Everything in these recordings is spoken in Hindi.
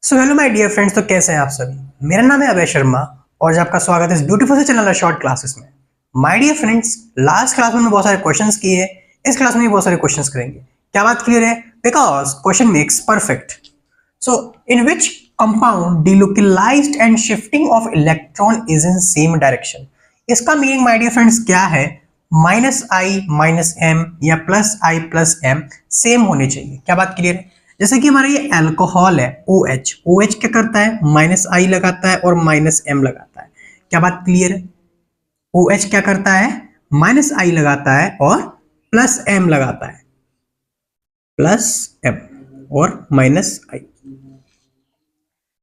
So hello my dear friends, तो कैसे हैं आप सभी। मेरा नाम है अभय शर्मा और आज आपका स्वागत है इस ब्यूटीफुल से चैनल शॉर्ट क्लासेस में। My dear friends, last class में हमने बहुत सारे क्वेश्चंस किए, इस क्लास में भी बहुत सारे क्वेश्चंस करेंगे। क्या बात क्लियर है? Because question makes perfect. So in which compound delocalized and shifting of electron is in same direction. इसका मीनिंग माय डियर फ्रेंड्स क्या है? माइनस आई माइनस एम या plus I plus M same होने चाहिए। क्या बात क्लियर है? जैसे कि हमारा ये अल्कोहल है OH, OH क्या करता है? माइनस आई लगाता है और माइनस एम लगाता है। क्या बात क्लियर है? OH क्या करता है? माइनस आई लगाता है और प्लस एम लगाता है, प्लस एम और माइनस आई।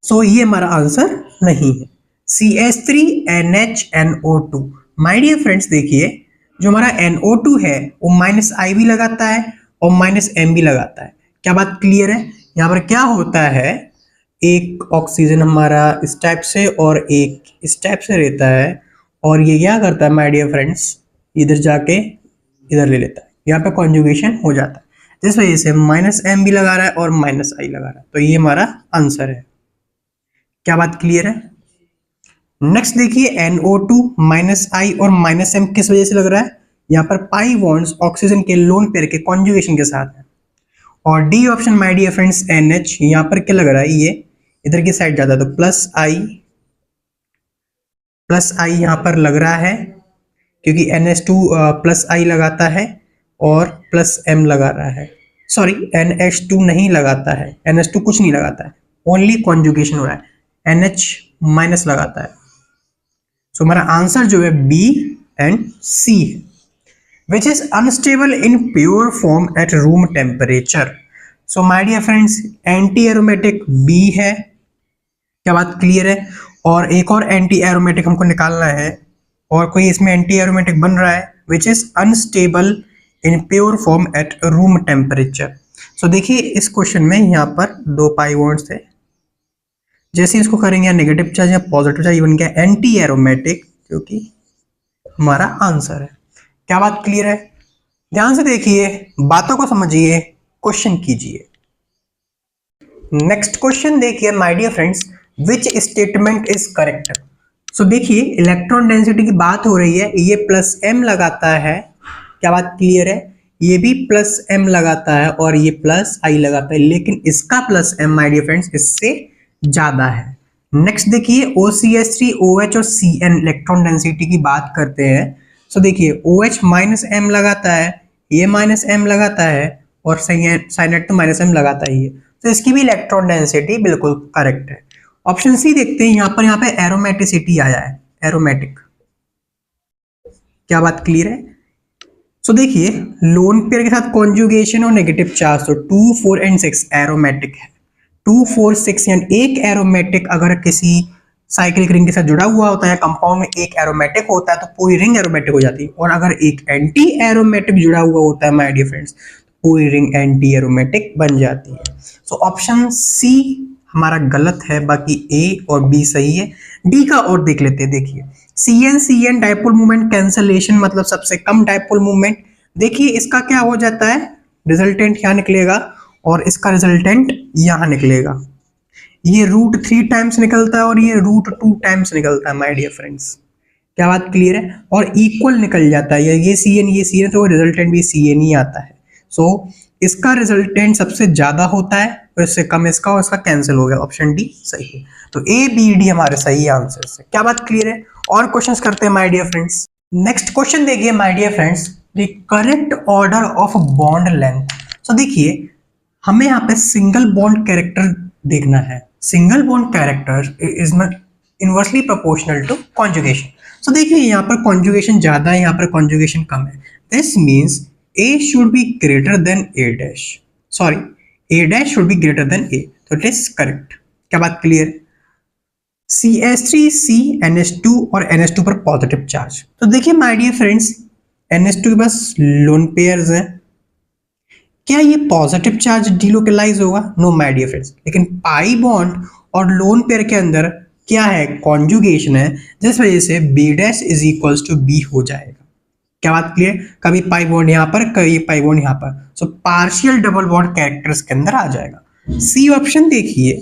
सो ये हमारा आंसर नहीं है। CH3NHNO2। माय डियर फ्रेंड्स, देखिए जो हमारा NO2 है वो माइनस आई भी लगाता है और माइनस एम भी लगाता है। क्या बात क्लियर है? यहाँ पर क्या होता है, एक ऑक्सीजन हमारा इस टाइप से और एक इस टाइप से रहता है और ये क्या करता है माय डियर फ्रेंड्स, इधर जाके इधर ले लेता है, यहाँ पे कॉन्जुगेशन हो जाता है, जिस वजह से माइनस एम भी लगा रहा है और माइनस आई लगा रहा है। तो ये हमारा आंसर है। क्या बात क्लियर है? नेक्स्ट देखिए NO2 माइनस आई और माइनस एम किस वजह से लग रहा है? यहाँ पर पाई बॉन्ड्स ऑक्सीजन के लोन पेयर के कॉन्जुगेशन के साथ है। और D option my dear friends NH, यहाँ पर क्या लग रहा है, ये इधर की साइड जाता है तो प्लस आई यहाँ पर लग रहा है क्योंकि NH2 प्लस आई लगाता है और प्लस एम लगा रहा है। सॉरी, NH2 नहीं लगाता है, NH2 कुछ नहीं लगाता है, ओनली कॉन्जुगेशन हो रहा है, NH माइनस लगाता है। सो हमारा आंसर जो है B एंड C है, which is unstable in pure form at room temperature. So my dear friends, anti aromatic B है। क्या बात क्लियर है? और एक और एंटी एरोमेटिक हमको निकालना है, और कोई इसमें एंटी एरोमेटिक बन रहा है which is unstable in pure form at room temperature. So देखिए इस क्वेश्चन में यहाँ पर दो पाई बॉन्ड्स थे, जैसे इसको करेंगे नेगेटिव चार्ज या पॉजिटिव चार्ज, बन गया एंटी एरोमेटिक, जो कि हमारा आंसर है। क्या बात क्लियर है? ध्यान से देखिए, बातों को समझिए, क्वेश्चन कीजिए। नेक्स्ट क्वेश्चन देखिए my dear friends, which statement is correct. So देखिए इलेक्ट्रॉन डेंसिटी की बात हो रही है, ये प्लस एम लगाता है। क्या बात क्लियर है? ये भी प्लस एम लगाता है और ये प्लस आई लगाता है, लेकिन इसका plus M my dear friends इससे ज्यादा है। नेक्स्ट देखिए OCH3 OH और CN इलेक्ट्रॉन डेंसिटी की बात करते हैं। सो देखिए OH माइनस एम लगाता है, ये माइनस एम लगाता है और साइनेट तो माइनस एम लगाता ही है, तो इसकी भी इलेक्ट्रॉन डेंसिटी बिल्कुल करेक्ट है। ऑप्शन सी देखते हैं, यहाँ पे एरोमेटिसिटी आया है, एरोमेटिक। क्या बात क्लियर है? सो देखिए लोन पेयर के साथ कॉन्जुगेशन और नेगेटिव चार्ज, तो 2 4 एंड 6 एरोमेटिक है। 2 4 6 यानी एक एरोमेटिक अगर किसी साइक्लिक रिंग के साथ जुड़ा हुआ होता है, कंपाउंड में एक एरोमेटिक होता है तो पूरी रिंग एरोमेटिक हो जाती है, और अगर एक एंटी एरोमेटिक जुड़ा हुआ होता है माय डियर फ्रेंड्स, पूरी रिंग एंटी एरोमेटिक बन जाती है। सो ऑप्शन सी हमारा गलत है, बाकी ए और बी सही है। डी का और देख लेते हैं। देखिए CN डाइपोल मूवमेंट कैंसलेशन, मतलब सबसे कम डाइपोल मूवमेंट। देखिए इसका क्या हो जाता है, रिजल्टेंट यहाँ निकलेगा और इसका रिजल्टेंट यहाँ निकलेगा। ये √3 टाइम्स निकलता है और ये √2 टाइम्स निकलता है माय डियर फ्रेंड्स। क्या बात क्लियर है? और इक्वल निकल जाता है, ये CN तो रिजल्टेंट भी CN ही आता है। सो इसका रिजल्टेंट सबसे ज्यादा होता है और इससे कम इसका, और इसका कैंसिल हो गया। ऑप्शन डी सही है, तो A B D हमारे सही आंसर से। क्या बात क्लियर है? और क्वेश्चंस करते हैं my dear friends. Next question देखिए my dear friends, the correct order of bond length. So देखिए हमें यहाँ पे सिंगल बॉन्ड कैरेक्टर देखना है। Single bond character is not inversely proportional to conjugation. So देखिए यहाँ पर कॉन्जुगेशन ज्यादा है, यहाँ पर कॉन्जुगेशन कम है। This means A should be greater than A dash. Sorry, A dash should be greater than A. So it is correct. क्या बात क्लियर? CH3C NH2 और NH2 पर पॉजिटिव चार्ज। तो देखिए माय डियर फ्रेंड्स, NH2 के पास लोन पेयर्स हैं, क्या ये पॉजिटिव चार्ज डिलोकलाइज होगा? No my dear friends. लेकिन पाई बॉन्ड और लोन पेयर के अंदर क्या है, कॉन्जुगेशन है, जिस वजह से B dash is equals to B हो जाएगा। क्या बात क्लियर? कभी पाई बॉन्ड यहाँ पर, कभी पाई बॉन्ड यहाँ पर, so partial double bond characters के अंदर आ जाएगा। सी ऑप्शन देखिए,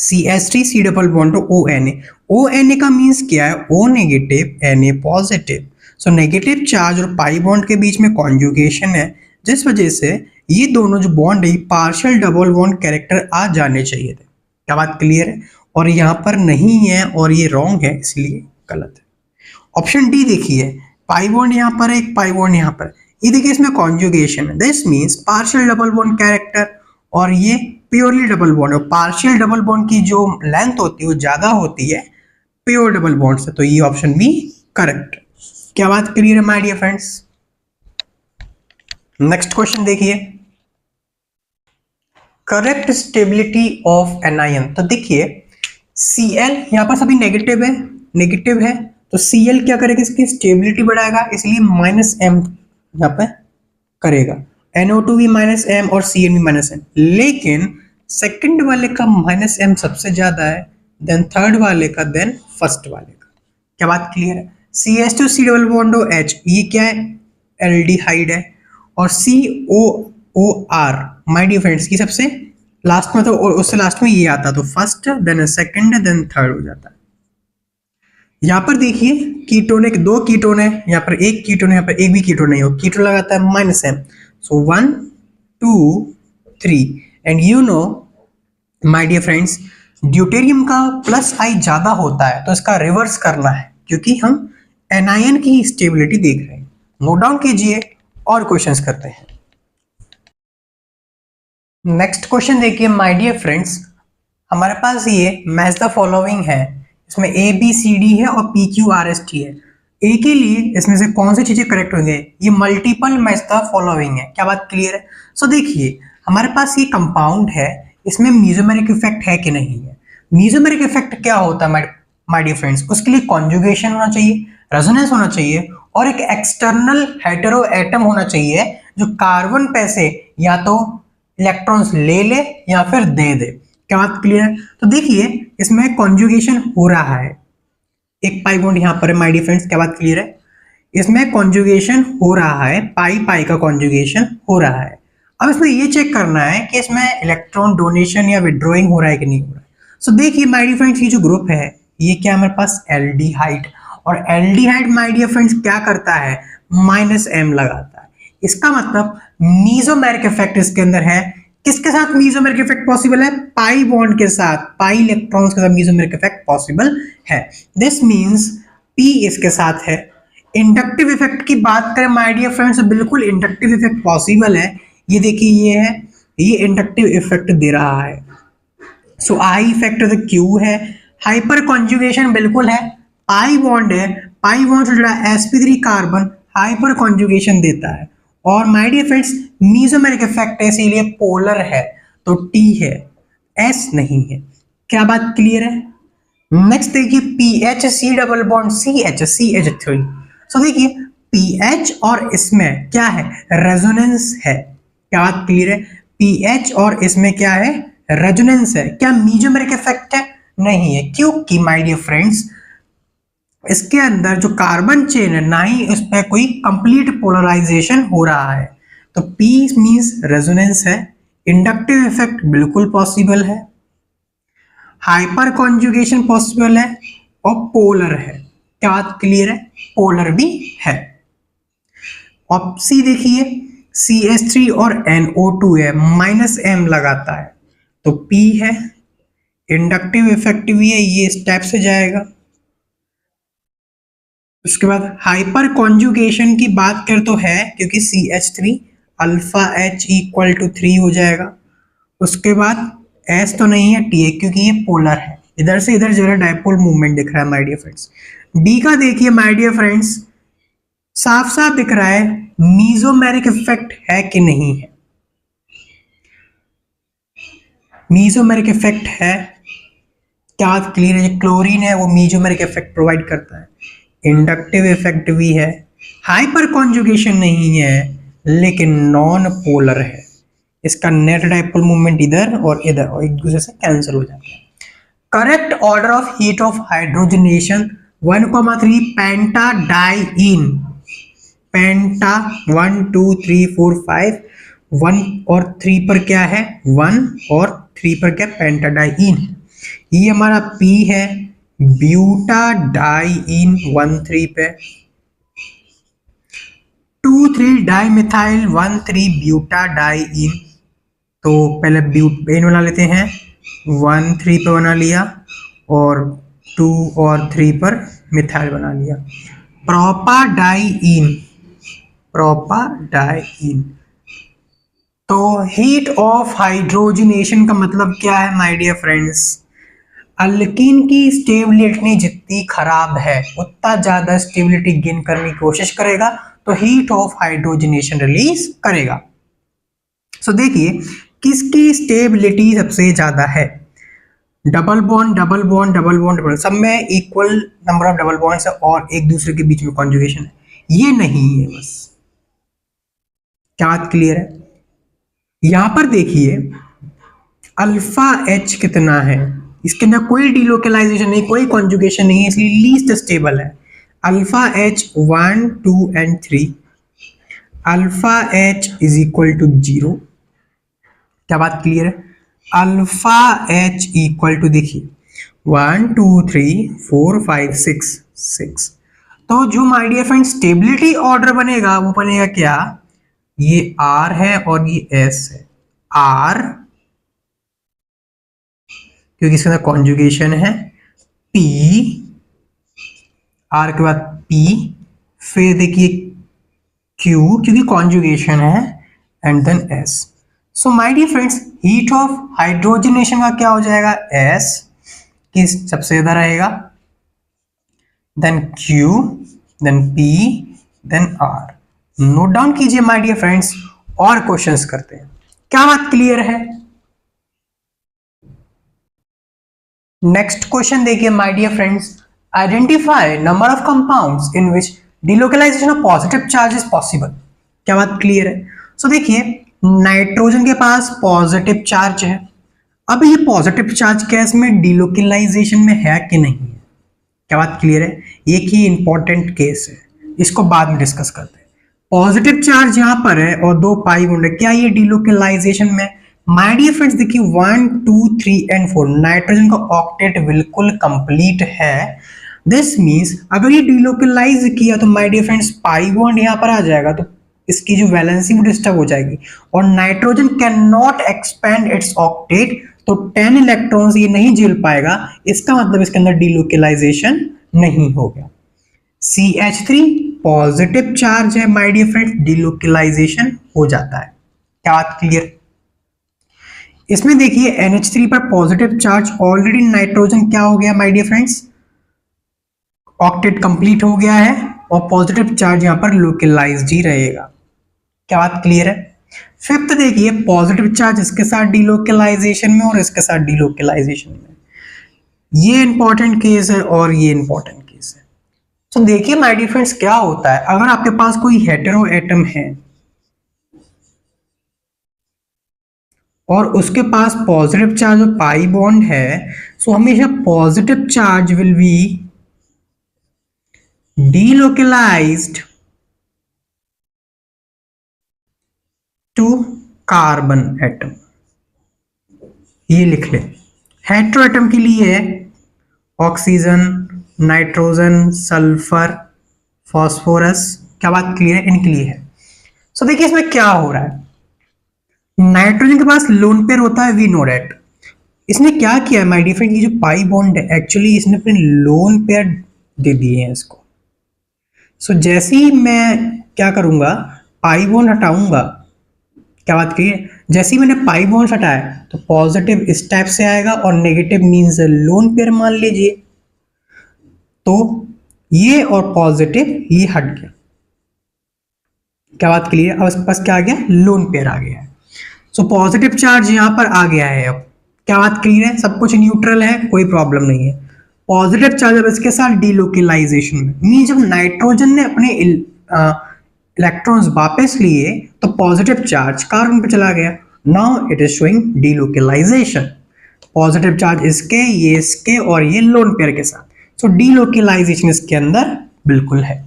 CH3 C double bond to ONA। ONA का मीन्स क्या है? O negative Na positive. So negative charge और पाई बॉन्ड के बीच में कॉन्जुगेशन है, जिस वजह से ये दोनों जो बॉन्ड है पार्शियल डबल बॉन्ड कैरेक्टर आ जाने चाहिए थे। क्या बात क्लियर है? और यहाँ पर नहीं है और ये रॉन्ग है, इसलिए गलत है। ऑप्शन डी देखिए, पाई बॉन्ड यहाँ पर है, एक पाई बॉन्ड यहाँ पर, ये देखिए इसमें कॉन्जुगेशन है, this means partial double bond character, और ये प्योरली डबल बॉन्ड है। पार्शियल डबल बॉन्ड की जो लेंथ होती है वो ज्यादा होती है प्योर डबल बॉन्ड से, तो ये ऑप्शन भी करेक्ट। क्या बात क्लियर है my dear friends? Next question देखिए, करेक्ट स्टेबिलिटी ऑफ एनायन। तो देखिए Cl यहाँ पर सभी नेगेटिव है, तो Cl क्या करेगा? इसकी स्टेबिलिटी बढ़ाएगा, इसलिए -m यहाँ पे करेगा। NO2 भी -m और Cl भी -m, लेकिन सेकंड वाले का -m सबसे ज्यादा है, देन थर्ड वाले का, देन फर्स्ट वाले का। क्या बात क्लियर है? CH2 C double bond H, ये क्या है? एल्डिहाइड है, और COOR माय डियर फ्रेंड्स की सबसे लास्ट में, तो उससे लास्ट में ये आता, तो first then second then third हो जाता है। यहाँ पर देखिए कीटोन, एक दो कीटोन है, यहाँ पर एक कीटोन है, यहाँ पर एक भी कीटोन नहीं हो, कीटोन लगाता है -m, so 1 2 3, and you know my dear friends, deuterium का +I ज्यादा होता है, तो इसका रिवर्स करना है, क्योंकि हम एनायन की स्टेबिलिटी देख रहे हैं। नोट डाउन कीजिए और क्वेश्चंस करते हैं। नेक्स्ट क्वेश्चन देखिए माय डियर फ्रेंड्स, हमारे पास ये मैच द फॉलोइंग है, इसमें ABCD है और PQRST है। ए के लिए इसमें से कौन सी चीजें करेक्ट होंगे? ये मल्टीपल मैच द फॉलोइंग है। क्या बात क्लियर है? सो देखिए हमारे पास ये कंपाउंड है, इसमें मीजोमेरिक इफेक्ट है कि नहीं है? मीजोमेरिक इफेक्ट क्या होता है माय डियर फ्रेंड्स? उसके लिए कॉन्जुगेशन होना चाहिए, रेजोनेंस होना चाहिए, और एक एक्सटर्नल हेटेरो एटम होना चाहिए जो कार्बन पे से या तो इलेक्ट्रॉन्स ले ले या फिर दे दे। क्या बात क्लियर है? तो देखिए इसमें कॉन्जुगेशन हो रहा है, एक पाई बॉन्ड यहाँ पर है माय डियर फ्रेंड्स। क्या बात क्लियर है? इसमें कॉन्जुगेशन हो रहा है, पाई पाई का कॉन्जुगेशन हो रहा है। अब इसमें ये चेक करना है कि इसमें इलेक्ट्रॉन डोनेशन या विड्रॉइंग हो रहा है कि नहीं हो रहा है। सो देखिए माय डियर फ्रेंड्स, ये जो ग्रुप है ये क्या हमारे पास एल्डिहाइड, और एल्डिहाइड माय डियर फ्रेंड्स क्या करता है? -m लगाता है। इसका मतलब मीजोमेरिक इफेक्ट इसके अंदर है। किसके साथ मीजोमेरिक इफेक्ट पॉसिबल है? पाई बॉन्ड के साथ, पाई इलेक्ट्रॉन्स के साथ मीजोमेरिक इफेक्ट पॉसिबल है। दिस मींस P इसके साथ है। इंडक्टिव इफेक्ट की बात करें माय डियर फ्रेंड्स, बिल्कुल इंडक्टिव इफेक्ट पॉसिबल है। ये देखिए ये है, ये इंडक्टिव इफेक्ट दे रहा है। सो आई इफेक्ट तो Q है। हाइपर कॉन्जुगेशन बिल्कुल है, पाई बॉन्ड है, पाई बॉन्ड से जुड़ा sp3 कार्बन हाइपर कॉन्जुगेशन देता है। और my dear friends mesomeric effect है, इसीलिए पोलर है, तो T है, S नहीं है। क्या बात क्लियर है? नेक्स्ट देखिए PH C double bond CH3। सो देखिए PH और इसमें क्या है? रेजोनेंस है। क्या बात क्लियर है? PH और इसमें क्या है? रेजोनेंस है। क्या मीजोमेरिक इफेक्ट है? नहीं है, क्योंकि माय डियर फ्रेंड्स इसके अंदर जो कार्बन चेन है ना ही उस पर कोई कंप्लीट पोलराइजेशन हो रहा है, तो P मींस रेजोनेंस है। इंडक्टिव इफेक्ट बिल्कुल पॉसिबल है, हाइपर कॉन्जुगेशन पॉसिबल है, और पोलर है। क्या बात क्लियर है? पोलर भी है। ऑप्शन सी देखिए CH3 और NO2 है, -m लगाता है, तो P है। इंडक्टिव इफेक्ट भी है, ये स्टेप से जाएगा। उसके बाद हाइपर कॉन्जुगेशन की बात कर तो है, क्योंकि CH3 alpha H equal to 3 हो जाएगा। उसके बाद S तो नहीं है, T है, क्योंकि ये पोलर है। इधर से इधर जो है डायपोल मूवमेंट दिख रहा है माय डियर फ्रेंड्स। D का देखिए माय डियर फ्रेंड्स, साफ साफ दिख रहा है मीजोमेरिक इफेक्ट है कि नहीं है। मीजोमेरिक इफेक्ट है। क्या क्लियर है? क्लोरीन है वो मीजोमेरिक इफेक्ट प्रोवाइड करता है। इंडक्टिव इफेक्ट भी है, हाइपर कॉन्जुगेशन नहीं है, लेकिन नॉन पोलर है। इसका नेट डायपोल मूवमेंट इधर और इधर और एक दूसरे से कैंसिल हो जाता है। Correct order of heat of hydrogenation 1,3 pentadiene. Penta 1 2 3 4 5, 1 और 3 पर क्या है? 1 और 3 पर क्या? पेंटाडाइईन। ये हमारा P है ब्यूटाडाइइन 1,3 पे, 2,3 डाइमिथाइल 1,3 ब्यूटाडाइइन। तो पहले ब्यूटेन बना लेते हैं, 1,3 पे बना लिया और 2 और 3 पर मिथाइल बना लिया। प्रोपाडाइइन, प्रोपाडाइइन। तो हीट ऑफ हाइड्रोजनेशन का मतलब क्या है माय डियर फ्रेंड्स? अल्कीन की स्टेबिलिटी जितनी खराब है उतना ज्यादा स्टेबिलिटी गेन करने की कोशिश करेगा, तो हीट ऑफ हाइड्रोजनेशन रिलीज करेगा। सो देखिए किसकी स्टेबिलिटी सबसे ज्यादा है? Double bond double bond double bond double, सब में equal number of double bonds है और एक दूसरे के बीच में कॉन्जुगेशन है, ये नहीं है बस। क्या बात क्लियर है? यहां पर देखिए अल्फा एच कितना है, इसके अंदर कोई डिलोकलाइजेशन नहीं, कोई कॉन्जुगेशन नहीं है, इसलिए लीस्ट स्टेबल है। Alpha H 1 2 and 3, alpha H is equal to 0। क्या बात क्लियर है? अल्फा एच इक्वल टू देखिए 1 2 3 4 5 6 6। तो जो my dear friend stability order बनेगा वो बनेगा क्या? ये R है और ये S है। R क्योंकि इसके अंदर कॉन्जुगेशन है, P, R के बाद P, फिर देखिए Q क्योंकि कॉन्जुगेशन है, and then S। So my dear friends heat of hydrogenation का क्या हो जाएगा? S की सबसे ज्यादा रहेगा, then Q, then P, then R। Note down कीजिए माय डियर फ्रेंड्स और क्वेश्चंस करते हैं। क्या बात क्लियर है? नेक्स्ट क्वेश्चन देखिए my dear friends, identify number of compounds in which delocalization of positive charge is possible. क्या बात क्लियर है? सो देखिए नाइट्रोजन के पास पॉजिटिव चार्ज है, अब ये पॉजिटिव चार्ज गैस में डिलोकलाइजेशन में है कि नहीं है? क्या बात क्लियर है? एक ही इंपॉर्टेंट केस है, इसको बाद में डिस्कस करते हैं। पॉजिटिव चार्ज यहां पर है और 2 पाई बॉन्ड है, क्या ये डिलोकलाइजेशन में? माय डियर फ्रेंड्स देखिए 1 2 3 एंड 4 नाइट्रोजन का ऑक्टेट बिल्कुल कंप्लीट है। दिस मींस अगर ये डिलोकलाइज किया तो my dear friends pi bond यहां पर आ जाएगा, तो इसकी जो वैलेंसी वो डिस्टर्ब हो जाएगी और nitrogen can not expand it's octet, तो 10 इलेक्ट्रॉन्स ये नहीं झेल पाएगा, इसका मतलब इसके अंदर डिलोकलाइजेशन नहीं हो गया। CH3 पॉजिटिव चार्ज है माय डियर फ्रेंड्स, डिलोकलाइजेशन हो जाता है। क्या बात क्लियर? इसमें देखिए NH3 पर पॉजिटिव चार्ज, ऑलरेडी नाइट्रोजन क्या हो गया my dear friends? Octet complete हो गया है और पॉजिटिव चार्ज यहां पर लोकलाइज्ड ही रहेगा। क्या बात क्लियर है? फिफ्थ देखिए पॉजिटिव चार्ज इसके साथ डिलोकलाइजेशन में और इसके साथ डिलोकलाइजेशन में, ये इंपॉर्टेंट केस है और ये इंपॉर्टेंट केस है। तो देखिए माय डियर फ्रेंड्स क्या होता है अगर आपके पास कोई हेटेरो एटम है और उसके पास पॉजिटिव चार्ज और पाई बॉन्ड है, सो हमेशा positive charge will be delocalized to carbon atom. ये लिख ले, हेटेरो एटम के लिए ऑक्सीजन, नाइट्रोजन, सल्फर, फास्फोरस। क्या बात क्लियर है? इनके लिए है। सो देखिए इसमें क्या हो रहा है, नाइट्रोजन के पास लोन पेयर होता है, वी नो दैट। इसने क्या किया माय डियर फ्रेंड, ये जो पाई बॉन्ड है एक्चुअली इसने अपने लोन पेयर दे दिए हैं इसको। सो जैसे ही मैं क्या करूंगा, पाई बॉन्ड हटाऊंगा, क्या बात करिए, जैसे ही मैंने पाई बॉन्ड हटाया तो पॉजिटिव इस टाइप से आएगा और नेगेटिव मींस लोन पेयर मान लीजिए, तो ये और पॉजिटिव ये हट गया। क्या बात क्लियर? अब इसके पास क्या आ गया? लोन पेयर आ गया है। सो पॉजिटिव चार्ज यहां पर आ गया है। अब क्या बात क्लियर है? सब कुछ न्यूट्रल है, कोई प्रॉब्लम नहीं है। पॉजिटिव चार्ज अब इसके साथ डिलोकलाइजेशन में, मीन जब नाइट्रोजन ने अपने इलेक्ट्रॉन्स वापस लिए तो पॉजिटिव चार्ज कार्बन पे चला गया, now it is showing delocalisation. Positive charge इसके और ये लोन पेयर के साथ, सो डिलोकलाइजेशन इसके अंदर बिल्कुल है।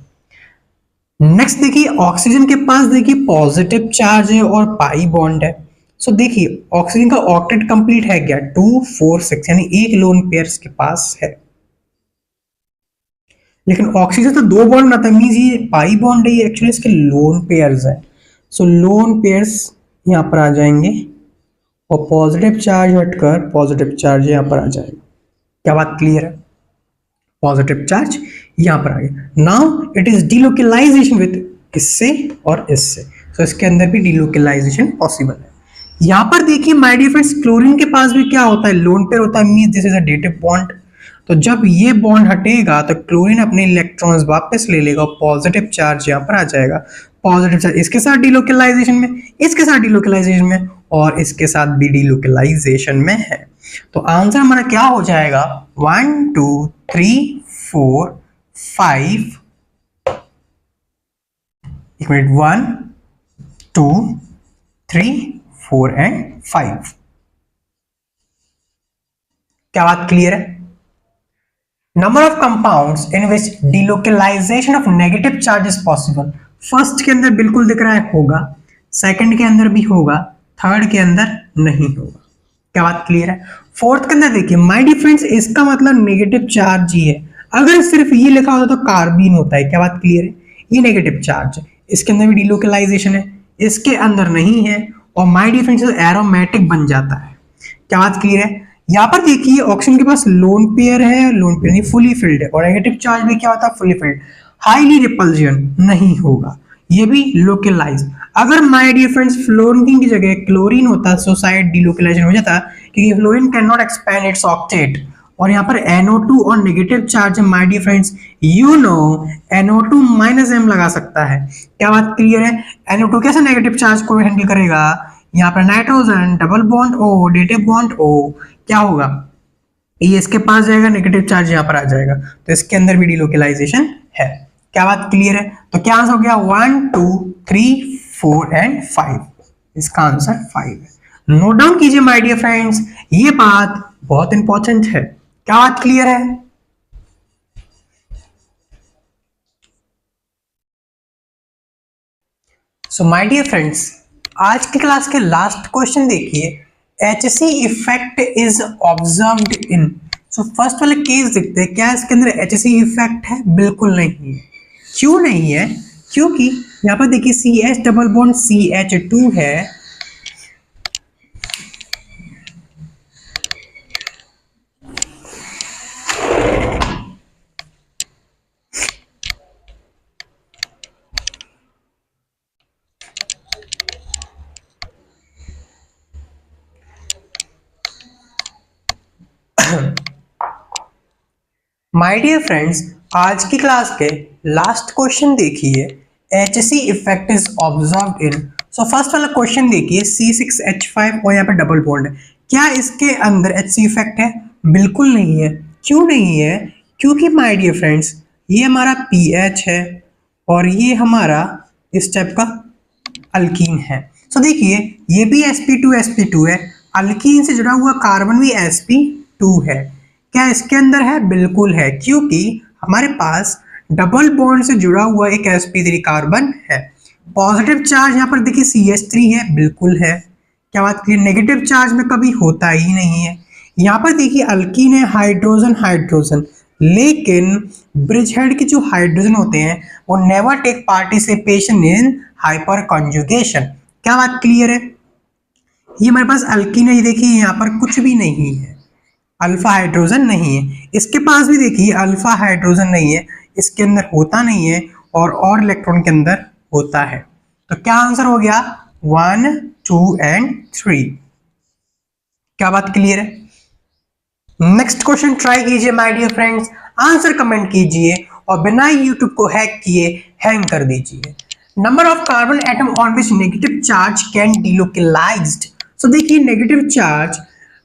नेक्स्ट देखिए ऑक्सीजन के पास देखिए पॉजिटिव चार्ज है और पाई बॉन्ड है, सो देखिए ऑक्सीजन का ऑक्टेट कंप्लीट है क्या, 2 4 6, यानी एक लोन पेयर के पास है। लेकिन ऑक्सीजन तो दो बॉन्ड बनाता है, मींस ये पाई बॉन्ड है, ये एक्चुअली इसके लोन पेयर्स है। सो लोन पेयर्स यहाँ पर आ जाएंगे और पॉजिटिव चार्ज हटकर पॉजिटिव चार्ज यहाँ पर आ जाएगा। क्या बात क्लियर है? पॉजिटिव चार्ज यहाँ पर आ गया। Now it is delocalisation with इससे और इससे, तो इसके अंदर भी डिलोकलाइजेशन पॉसिबल है। यहाँ पर देखिए माय डियर फ्रेंड्स, क्लोरीन के पास भी क्या होता है, लोन पेयर होता है, means this is a dative bond. तो जब ये बॉन्ड हटेगा तो क्लोरीन अपने इलेक्ट्रॉन्स वापस ले लेगा और पॉजिटिव चार्ज यहाँ पर आ जाएगा। पॉजिटिव चार्ज इसके साथ डिलोकलाइजेशन में, इसके साथ डिलोकलाइजेशन में और इसके साथ भी डिलोकलाइजेशन में है। तो आंसर हमारा क्या हो जाएगा, 1 2 3 4 5, एक मिनट, 1 2 3 4 एंड 5। क्या बात क्लियर है? Number of compounds in which delocalization of negative charge is possible. First के अंदर बिल्कुल दिख रहा है होगा, सेकंड के अंदर भी होगा, थर्ड के अंदर नहीं होगा। क्या बात क्लियर है? फोर्थ के अंदर देखिए माय डियर फ्रेंड्स, इसका मतलब नेगेटिव चार्ज ही है। अगर सिर्फ ये लिखा होता तो कार्बीन होता है। क्या बात क्लियर है? ये नेगेटिव चार्ज है, इसके अंदर भी डिलोकलाइजेशन है, इसके अंदर नहीं है और माय डियर फ्रेंड्स एरोमेटिक बन जाता है। क्या बात क्लियर है? यहाँ पर देखिए ऑक्सीजन के पास लोन पेयर है, लोन पेयर नहीं फुली फिल्ड है, और नेगेटिव चार्ज में क्या होता है, फुली फिल्ड। हाईली रिपल्जन नहीं होगा, ये भी लोकलाइज। अगर माय डियर फ्रेंड्स फ्लोरीन की जगह क्लोरीन होता तो शायद डिलोकलाइजेशन हो जाता, क्योंकि fluorine can not expand its octet. और यहाँ पर NO2 और नेगेटिव चार्ज है my dear friends, you know NO2 -M लगा सकता है। क्या बात क्लियर है? NO2 कैसे नेगेटिव चार्ज को हैंडल करेगा, यहाँ पर nitrogen double bond O, dative bond O, क्या होगा, ये इसके पास जाएगा, नेगेटिव चार्ज यहाँ पर आ जाएगा, तो इसके अंदर भी डिलोकलाइजेशन है। क्या बात क्लियर है? तो क्या आंसर हो गया, 1 2 3 4 एंड 5। इसका आंसर 5 है। नोट डाउन कीजिए माय डियर फ्रेंड्स, ये बात बहुत इंपॉर्टेंट है। क्या बात क्लियर है? सो माय डियर फ्रेंड्स, आज की क्लास के लास्ट क्वेश्चन देखिए, HC effect is observed in. So first वाले केस देखते हैं, क्या इसके अंदर HC इफेक्ट है? बिल्कुल नहीं है। क्यों नहीं है? क्योंकि यहाँ पर देखिए CH डबल बॉन्ड CH2 है, माय डियर फ्रेंड्स, आज की क्लास के लास्ट क्वेश्चन देखिए, HC effect is observed in. So first वाला क्वेश्चन देखिए, C6H5 और यहाँ पे डबल बॉन्ड है, क्या इसके अंदर HC इफेक्ट है? बिल्कुल नहीं है। क्यों नहीं है? क्योंकि माय डियर फ्रेंड्स ये हमारा पीएच है और ये हमारा इस टाइप का अल्कीन है। सो देखिए ये भी sp2 है, अल्कीन से जुड़ा हुआ कार्बन भी sp2 है। क्या इसके अंदर है? बिल्कुल है, क्योंकि हमारे पास डबल बॉन्ड से जुड़ा हुआ एक sp3 कार्बन है। पॉजिटिव चार्ज यहाँ पर देखिए CH3 है, बिल्कुल है। क्या बात क्लियर? नेगेटिव चार्ज में कभी होता ही नहीं है। यहाँ पर देखिए अल्कीन है, हाइड्रोजन हाइड्रोजन, लेकिन ब्रिज हेड के जो हाइड्रोजन होते हैं वो never take participation in hyperconjugation. क्या बात क्लियर है? ये हमारे पास अल्कीन है, देखिए यहाँ पर कुछ भी नहीं है, अल्फा हाइड्रोजन नहीं है। इसके पास भी देखिए अल्फा हाइड्रोजन नहीं है, इसके अंदर होता नहीं है और इलेक्ट्रॉन के अंदर होता है। तो क्या आंसर हो गया, 1 2 एंड 3। क्या बात क्लियर है? नेक्स्ट क्वेश्चन ट्राई कीजिए my dear friends, answer comment कीजिए और बिना यूट्यूब को हैक किए हैंग कर दीजिए। Number of carbon atom on which negative charge can delocalized. So देखिए नेगेटिव चार्ज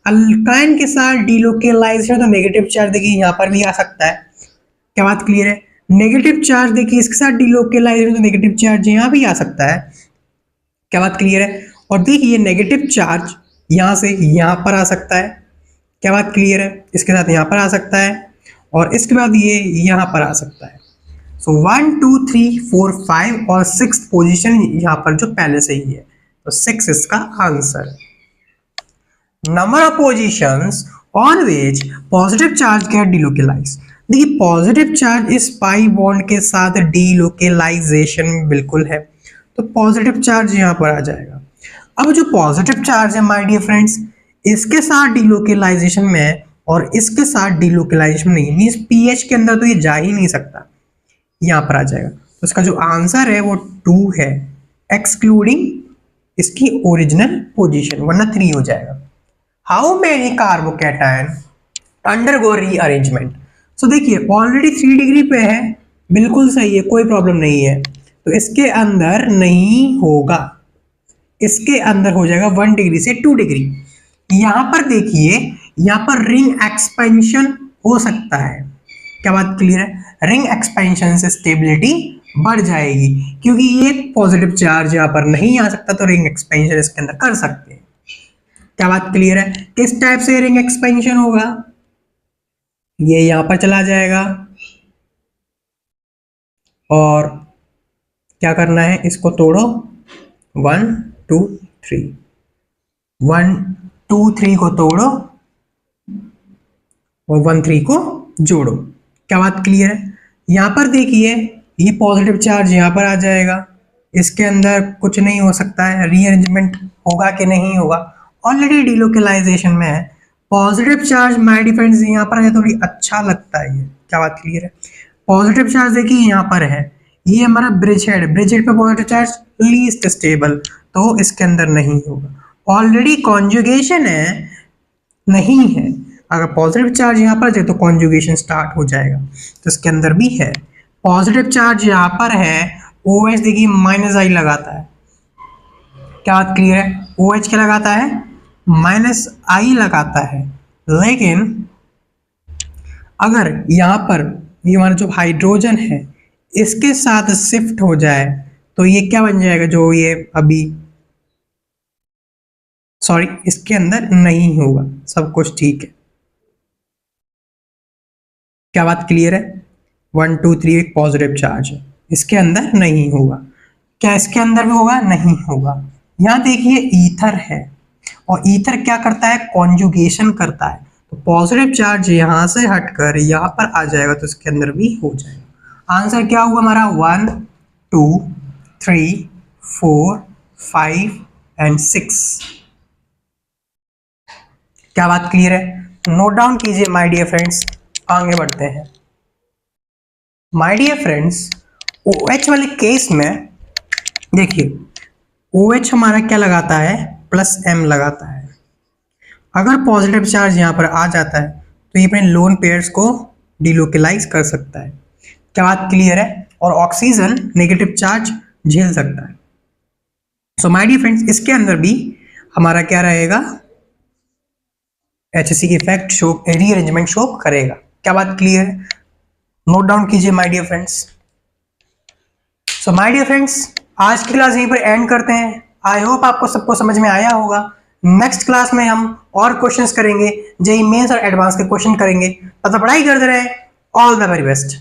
अल्काइन के साथ डिलोकलाइजेशन, तो नेगेटिव चार्ज देखिए यहाँ पर भी आ सकता है। क्या बात क्लियर है? नेगेटिव चार्ज देखिए इसके साथ डिलोकलाइजेशन, तो नेगेटिव चार्ज यहाँ भी आ सकता है। क्या बात क्लियर है? और देखिए नेगेटिव चार्ज यहाँ से यहाँ पर आ सकता है। क्या बात क्लियर है? इसके साथ यहाँ पर आ सकता है और इसके बाद ये यहाँ पर आ सकता है। सो 1 2 3 4 5 और 6th पोजीशन यहाँ पर जो पहले से ही है। तो 6 इसका answer. Number of positions on which positive charge get delocalize. देखिए पॉजिटिव चार्ज इस पाई बॉन्ड के साथ डिलोकेलाइजेशन में बिल्कुल है, तो पॉजिटिव चार्ज यहाँ पर आ जाएगा। अब जो पॉजिटिव चार्ज है माय डियर फ्रेंड्स, इसके साथ डिलोकेलाइजेशन में है और इसके साथ डिलोकेलाइजेशन नहीं, मींस पीएच के अंदर तो ये जा ही नहीं सकता, यहाँ पर आ जाएगा। तो इसका जो आंसर है वो 2 है, एक्सक्लूडिंग इसकी ओरिजिनल पोजीशन, वरना 3 हो जाएगा। How many carbocation undergo rearrangement. So देखिए ऑलरेडी 3 डिग्री पे है, बिल्कुल सही है, कोई प्रॉब्लम नहीं है, तो इसके अंदर नहीं होगा, इसके अंदर हो जाएगा 1 डिग्री से 2 डिग्री। यहां पर देखिए, यहां पर रिंग एक्सपेंशन हो सकता है, क्या बात क्लियर है? रिंग एक्सपेंशन से स्टेबिलिटी बढ़ जाएगी, क्योंकि ये पॉजिटिव चार्ज यहां पर नहीं आ सकता, तो रिंग एक्सपेंशन इसके अंदर कर सकते हैं। क्या बात क्लियर है? किस टाइप से रिंग एक्सपेंशन होगा? ये यहां पर चला जाएगा और क्या करना है, इसको तोड़ो, 1 2 3, 1 2 3 को तोड़ो और 1 3 को जोड़ो। क्या बात क्लियर है? यहां पर देखिए ये पॉजिटिव चार्ज यहां पर आ जाएगा, इसके अंदर कुछ नहीं हो सकता है, रीअरेंजमेंट होगा कि नहीं होगा, ऑलरेडी डिलोकेलाइजेशन में है। पॉजिटिव चार्ज माय डिफरेंस यहाँ पर है, थोड़ी अच्छा लगता है ये, क्या बात क्लियर है? पॉजिटिव चार्ज देखिए यहाँ पर है, ये हमारा ब्रिज हेड, ब्रिज हेड पे पॉजिटिव चार्ज लीस्ट स्टेबल, तो इसके अंदर नहीं होगा। ऑलरेडी कॉन्जुगेशन है, नहीं है, अगर पॉजिटिव चार्ज यहाँ पर जाए तो कॉन्जुगेशन स्टार्ट हो जाएगा, तो इसके अंदर भी है। पॉजिटिव चार्ज यहाँ पर है, OH देखिए माइनस आई लगाता है, क्या बात क्लियर है? OH क्या लगाता है? माइनस आई लगाता है, लेकिन अगर यहाँ पर ये हमारा जो हाइड्रोजन है इसके साथ शिफ्ट हो जाए तो ये क्या बन जाएगा, जो ये अभी सॉरी इसके अंदर नहीं होगा, सब कुछ ठीक है। क्या बात क्लियर है? 1 2 3 एक पॉजिटिव चार्ज है, इसके अंदर नहीं होगा। क्या इसके अंदर भी होगा? नहीं होगा। यहाँ देखिए ईथर है, और ईथर क्या करता है? कॉन्जुगेशन करता है, तो पॉजिटिव चार्ज यहाँ से हटकर यहाँ पर आ जाएगा, तो इसके अंदर भी हो जाएगा। आंसर क्या होगा हमारा? 1 2 3 4 5 एंड 6। क्या बात क्लियर है? नोट डाउन कीजिए माय डियर फ्रेंड्स, आगे बढ़ते हैं। माय डियर फ्रेंड्स, OH वाले केस में देखिए OH हमारा क्या लगाता है? +M लगाता है। अगर पॉजिटिव चार्ज यहाँ पर आ जाता है तो ये अपने लोन पेयर्स को डिलोकेलाइज कर सकता है। क्या बात क्लियर है? और ऑक्सीजन नेगेटिव चार्ज झेल सकता है। सो माय डियर फ्रेंड्स, इसके अंदर भी हमारा क्या रहेगा? HCl effect show, rearrangement show करेगा। क्या बात क्लियर है? नोट डाउन कीजिए my dear friends. So my dear friends, आज की क्लास यहीं पर एंड करते हैं। आई होप आपको सबको समझ में आया होगा। नेक्स्ट क्लास में हम और क्वेश्चंस करेंगे, जेईई मेंस और एडवांस के क्वेश्चन करेंगे। तब तक पढ़ाई करते रहे। All the very best.